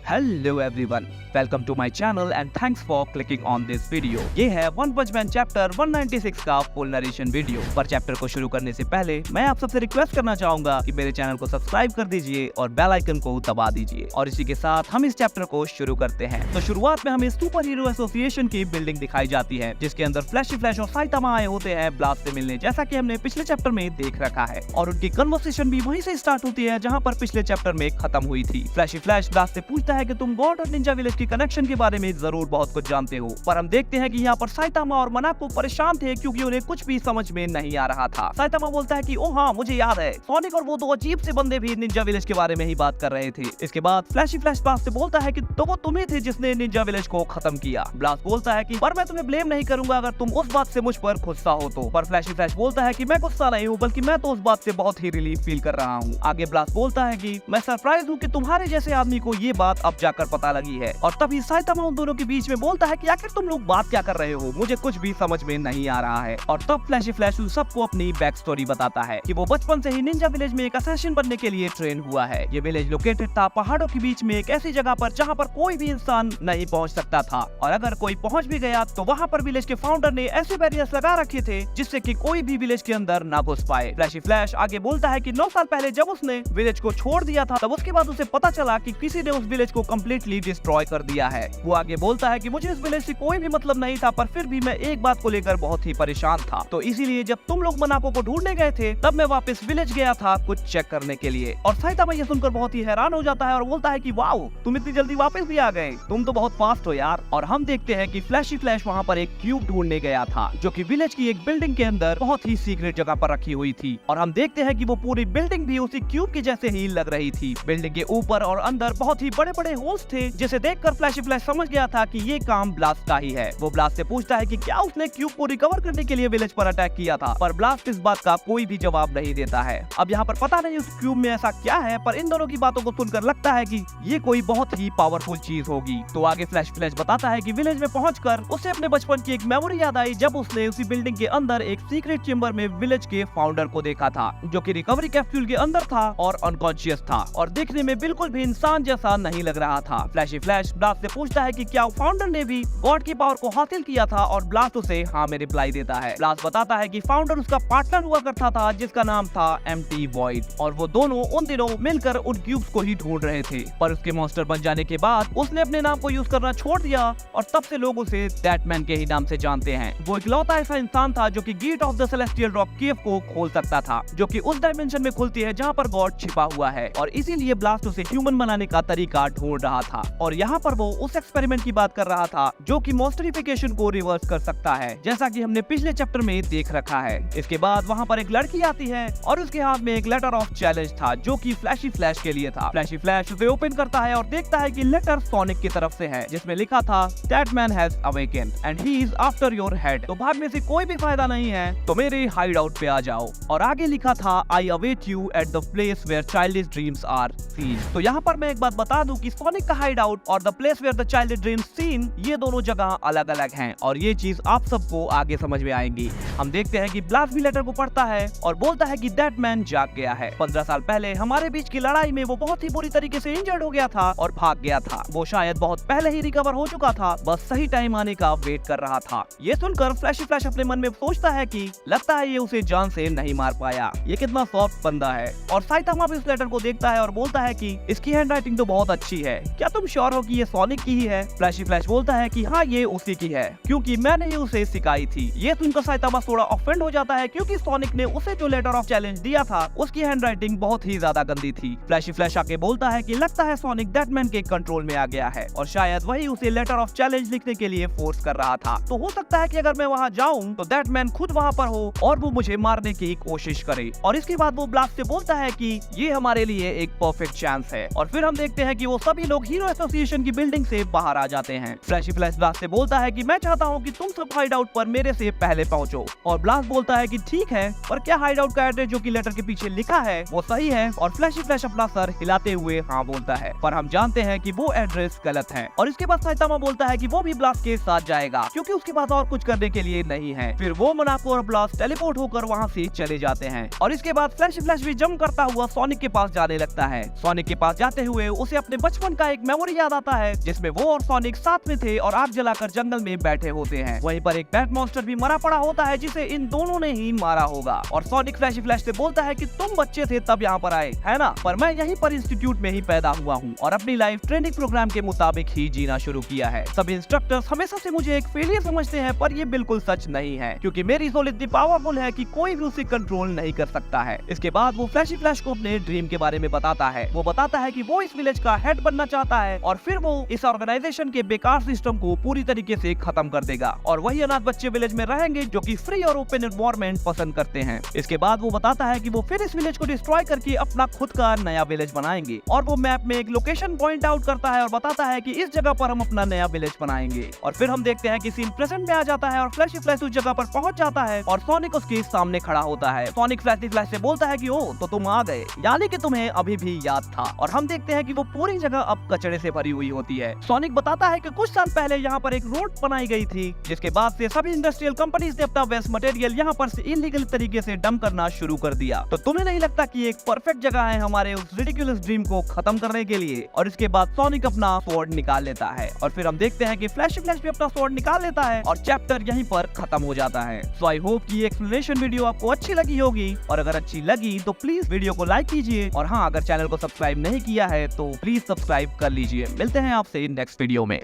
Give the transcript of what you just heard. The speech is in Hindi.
Hello everyone, welcome to my channel and thanks for clicking on this video. ये है वन पंच मैन चैप्टर 196 का फुल नरेशन वीडियो। पर चैप्टर को शुरू करने से पहले मैं आप सबसे रिक्वेस्ट करना चाहूंगा कि मेरे चैनल को सब्सक्राइब कर दीजिए और बेल आइकन को दबा दीजिए। और इसी के साथ हम इस चैप्टर को शुरू करते हैं। तो शुरुआत में हमें सुपर हीरो एसोसिएशन की बिल्डिंग दिखाई जाती है, जिसके अंदर फ्लैशी फ्लैश और साइटामा आए होते हैं ब्लास्ट से मिलने, जैसा कि हमने पिछले चैप्टर में देख रखा है। और उनकी कन्वर्सेशन भी वहीं से स्टार्ट होती है जहाँ पर पिछले चैप्टर में खत्म हुई थी। फ्लैशी फ्लैश ब्लास्ट से पूछता है कि तुम गॉड और निंजा विलेज के कनेक्शन के बारे में जरूर बहुत कुछ जानते हो। पर हम देखते हैं कि यहाँ पर साइटामा और मनाको परेशान थे क्योंकि उन्हें कुछ भी समझ में नहीं आ रहा था। साइटामा बोलता है कि ओह हाँ, मुझे याद है, सोनिक और वो दो अजीब से बंदे भी निंजा विलेज के बारे में ही बात कर रहे थे। इसके बाद फ्लैशी फ्लैश ब्लास्ट से बोलता है कि तो वो तुम्हें थे जिसने निंजा विलेज को खत्म किया। ब्लास्ट बोलता है कि पर मैं तुम्हें ब्लेम नहीं करूंगा अगर तुम उस बात से मुझ पर गुस्सा हो तो। पर फ्लैशी फ्लैश बोलता है कि मैं गुस्सा नहीं हूँ, बल्कि मैं तो उस बात से बहुत ही रिलीफ फील कर रहा हूँ। आगे ब्लास्ट बोलता है कि मैं सरप्राइज हूँ कि तुम्हारे जैसे आदमी को ये बात अब जाकर पता लगी है। और तभी साइटामा उन दोनों के बीच में बोलता है कि आखिर तुम लोग बात क्या कर रहे हो, मुझे कुछ भी समझ में नहीं आ रहा है। और तब फ्लैशी फ्लैश उन सबको अपनी बैक स्टोरी बताता है कि वो बचपन से ही निंजा विलेज में एक असैसिन बनने के लिए ट्रेन हुआ है। ये विलेज लोकेटेड था पहाड़ों के बीच में एक ऐसी जगह पर जहाँ पर कोई भी इंसान नहीं पहुँच सकता था, और अगर कोई पहुँच भी गया तो वहाँ पर विलेज के फाउंडर ने ऐसे बैरियर्स लगा रखे थे जिससे कि कोई भी विलेज के अंदर ना घुस पाए। फ्लैशी फ्लैश आगे बोलता है कि 9 साल पहले जब उसने विलेज को छोड़ दिया था, तब उसके बाद उसे पता चला कि किसी ने उस विलेज को कम्प्लीटली डिस्ट्रॉय कर दिया है। वो आगे बोलता है कि मुझे इस विलेज से कोई भी मतलब नहीं था, पर फिर भी मैं एक बात को लेकर बहुत ही परेशान था। तो इसीलिए जब तुम लोग मनाको को ढूंढने गए थे, तब मैं वापस विलेज गया था कुछ चेक करने के लिए। और साइटामा ये सुनकर बहुत ही हैरान हो जाता है और बोलता है कि वाओ, तुम इतनी जल्दी वापस भी आ गए, तुम तो बहुत फास्ट हो यार। और हम देखते हैं कि फ्लैशी फ्लैश वहाँ पर एक क्यूब ढूंढने गया था, जो कि विलेज की एक बिल्डिंग के अंदर बहुत ही सीक्रेट जगह पर रखी हुई थी। और हम देखते हैं कि वो पूरी बिल्डिंग भी उसी क्यूब के जैसे ही लग रही थी। बिल्डिंग के ऊपर और अंदर बहुत ही बड़े बड़े होल्स थे, जिसे देखकर फ्लैशी फ्लैश समझ गया था कि ये काम ब्लास्ट का ही है। वो ब्लास्ट से पूछता है कि क्या उसने क्यूब को रिकवर करने के लिए विलेज पर अटैक किया था, पर ब्लास्ट इस बात का कोई भी जवाब नहीं देता है। अब यहाँ पर पता नहीं उस क्यूब में ऐसा क्या है, पर इन दोनों की बातों को सुनकर लगता है कि ये कोई बहुत ही पावरफुल चीज होगी। तो आगे फ्लैश फ्लैश बताता है कि विलेज में पहुंचकर उसे अपने बचपन की एक मेमोरी याद आई, जब उसने उसी बिल्डिंग के अंदर एक सीक्रेट चेंबर में विलेज के फाउंडर को देखा था, जो कि रिकवरी कैप्सूल के अंदर था और अनकॉन्शियस था और देखने में बिल्कुल भी इंसान जैसा नहीं लग रहा था। फ्लैशी फ्लैश ब्लास्ट से पूछता है कि क्या फाउंडर ने भी गॉड की पावर को हासिल किया था, और ब्लास्ट उसे हाँ में रिप्लाई देता है। ब्लास्ट बताता है कि फाउंडर उसका पार्टनर हुआ करता था, जिसका नाम था एम्प्टी वॉइड, और वो दोनों उन दिनों मिलकर उन क्यूब्स को ही ढूंढ रहे थे। पर उसके मॉन्स्टर बन जाने के बाद उसने अपने नाम को यूज करना छोड़ दिया, और तब से लोग उसे दैटमैन के ही नाम से जानते हैं। वो इकलौता ऐसा इंसान था जो कि gate of the celestial rock cave को खोल सकता था, जो कि उस डायमेंशन में खुलती है जहाँ पर गॉड छिपा हुआ है। और इसीलिए ब्लास्ट उसे ह्यूमन बनाने का तरीका ढूंढ रहा था। और यहाँ पर वो उस एक्सपेरिमेंट की बात कर रहा था जो कि मॉन्स्टरिफिकेशन को रिवर्स कर सकता है, जैसा कि हमने पिछले चैप्टर में देख रखा है। इसके बाद वहाँ पर एक लड़की आती है और उसके हाथ में एक लेटर ऑफ चैलेंज था, जो कि फ्लैशी फ्लैश के लिए था। फ्लैशी फ्लैश उसे ओपन करता है और देखता है कि लेटर सोनिक की तरफ से है, जिसमें लिखा था that man has awaken and he is after your head. तो भागने से कोई भी फायदा नहीं है, तो मेरे हाइड आउट पे आ जाओ। और आगे लिखा था I await you at the place where childish dreams are seen. तो यहाँ पर मैं एक बात बता दूं कि सोनिक का हाइड आउट और the place where the childish dreams seen, ये दोनों जगह अलग अलग हैं, और ये चीज आप सबको आगे समझ में आएंगी। हम देखते हैं कि ब्लास्ट भी लेटर को पढ़ता है और बोलता है कि दैट मैन जाग गया है। 15 साल पहले हमारे बीच की लड़ाई में वो बहुत ही बुरी तरीके से इंजर्ड हो गया था और भाग गया था। वो शायद बहुत पहले ही रिकवर हो चुका था, बस सही टाइम आने का वेट कर रहा था। ये सुनकर फ्लैशी फ्लैश अपने मन में सोचता है कि लगता है ये उसे जान से नहीं मार पाया, ये कितना सॉफ्ट बंदा है। और साइटामा भी इस लेटर को देखता है और बोलता है कि इसकी हैंडराइटिंग तो बहुत अच्छी है, क्या तुम श्योर हो कि ये सोनिक की ही है? फ्लैशी फ्लैश बोलता है कि हाँ, ये उसी की है, क्योंकि मैंने ही उसे सिखाई थी। ये सुनकर साइटामा थोड़ा ऑफेंड हो जाता है, क्योंकि सोनिक ने उसे जो लेटर ऑफ चैलेंज दिया था उसकी हैंडराइटिंग बहुत ही ज्यादा गंदी थी। फ्लैशी फ्लैश आके बोलता है कि लगता है सोनिक दैटमैन के कंट्रोल में आ गया है, और शायद वही उसे लेटर ऑफ चैलेंज लिखने के लिए फोर्स कर रहा था। तो हो सकता है कि अगर मैं वहाँ जाऊँ तो दैटमैन खुद वहाँ पर हो और वो मुझे मारने की कोशिश करे। और इसके बाद वो ब्लास्ट से बोलता है कि ये हमारे लिए एक परफेक्ट चांस है। और फिर हम देखते हैं कि वो सभी लोग हीरो एसोसिएशन की बिल्डिंग से बाहर आ जाते हैं। फ्लैशी फ्लैश ब्लास्ट से बोलता है कि मैं चाहता हूँ कि तुम सब हाइड आउट पर मेरे से पहले पहुँचो। और ब्लास्ट बोलता है कि ठीक है, पर क्या हाइड आउट का एड्रेस जो कि लेटर के पीछे लिखा है वो सही है? और फ्लैशी फ्लैश अपना सर हिलाते हुए हाँ बोलता है, पर हम जानते हैं कि वो एड्रेस गलत है। और इसके बाद साइटामा बोलता है कि वो भी ब्लास्ट के साथ जाएगा, क्योंकि उसके पास और कुछ करने के लिए नहीं है। फिर वो मनाको और ब्लास्ट टेलीपोर्ट होकर वहाँ से चले जाते हैं। और इसके बाद फ्लैशी फ्लैश भी जंप करता हुआ सोनिक के पास जाने लगता है। सोनिक के पास जाते हुए उसे अपने बचपन का एक मेमोरी याद आता है जिसमें वो और सोनिक साथ में थे और आग जलाकर जंगल में बैठे होते हैं। वहीं पर एक बैट मॉन्स्टर भी मरा पड़ा होता है जिसे इन दोनों ने ही मारा होगा और सोनिक फ्लैशी फ्लैश से बोलता है कि तुम बच्चे थे तब यहाँ पर आए, है ना, पर मैं यहीं पर इंस्टीट्यूट में ही पैदा हुआ हूँ और अपनी लाइफ ट्रेनिंग प्रोग्राम के मुताबिक ही जीना शुरू किया है। सभी इंस्ट्रक्टर्स हमेशा से मुझे एक फेलियर समझते हैं, पर ये बिल्कुल सच नहीं है क्योंकि मेरी सोल इतनी पावरफुल है कि कोई भी उसे कंट्रोल नहीं कर सकता है। इसके बाद वो फ्लैशी फ्लैश को अपने ड्रीम के बारे में बताता है। वो बताता है कि वो इस विलेज का हेड बनना चाहता है और फिर वो इस ऑर्गेनाइजेशन के बेकार सिस्टम को पूरी तरीके से खत्म कर देगा और वही अनाथ बच्चे विलेज में रहेंगे जो कि फ्री और ओपन एनवायरनमेंट पसंद करते हैं। इसके बाद वो बताता है कि वो फिर इस विलेज को डिस्ट्रॉय करके अपना खुद का नया विलेज बनाएंगे और वो मैप में एक लोकेशन पॉइंट आउट करता है और बताता है कि इस जगह पर हम अपना नया विलेज बनाएंगे। और फिर हम देखते हैं कि सीन प्रेजेंट में आ जाता है और फ्लैशी फ्लैश उस जगह पर पहुंच जाता है और सोनिक उसके सामने खड़ा होता है। सोनिक फ्लैशी फ्लैश से बोलता है कि ओ तो तुम आ गए, यानी कि तुम्हें अभी भी याद था। और हम देखते हैं कि वो पूरी जगह अब कचरे से भरी हुई होती है। सोनिक बताता है कि कुछ साल पहले यहाँ पर एक रोड बनाई गई थी जिसके बाद से सभी इंडस्ट्रियल कंपनीज ने अपना वेस्ट मटेरियल यहाँ पर से इलीगल तरीके से डंप करना शुरू कर दिया। तो तुम्हें नहीं लगता कि एक परफेक्ट जगह है हमारे उस रिडिकुलस ड्रीम को खत्म करने के लिए? और इसके बाद सोनिक अपना स्वॉर्ड निकाल लेता है और फिर हम देखते हैं कि फ्लैशी फ्लैश भी अपना स्वॉर्ड निकाल लेता है और चैप्टर यहीं पर खत्म हो जाता है। सो आई होप कि ये एक्सप्लेनेशन वीडियो आपको अच्छी लगी होगी और अगर अच्छी लगी तो प्लीज वीडियो को लाइक कीजिए और हाँ, अगर चैनल को सब्सक्राइब नहीं किया है तो प्लीज सब्सक्राइब कर लीजिए। मिलते हैं आपसे नेक्स्ट वीडियो में।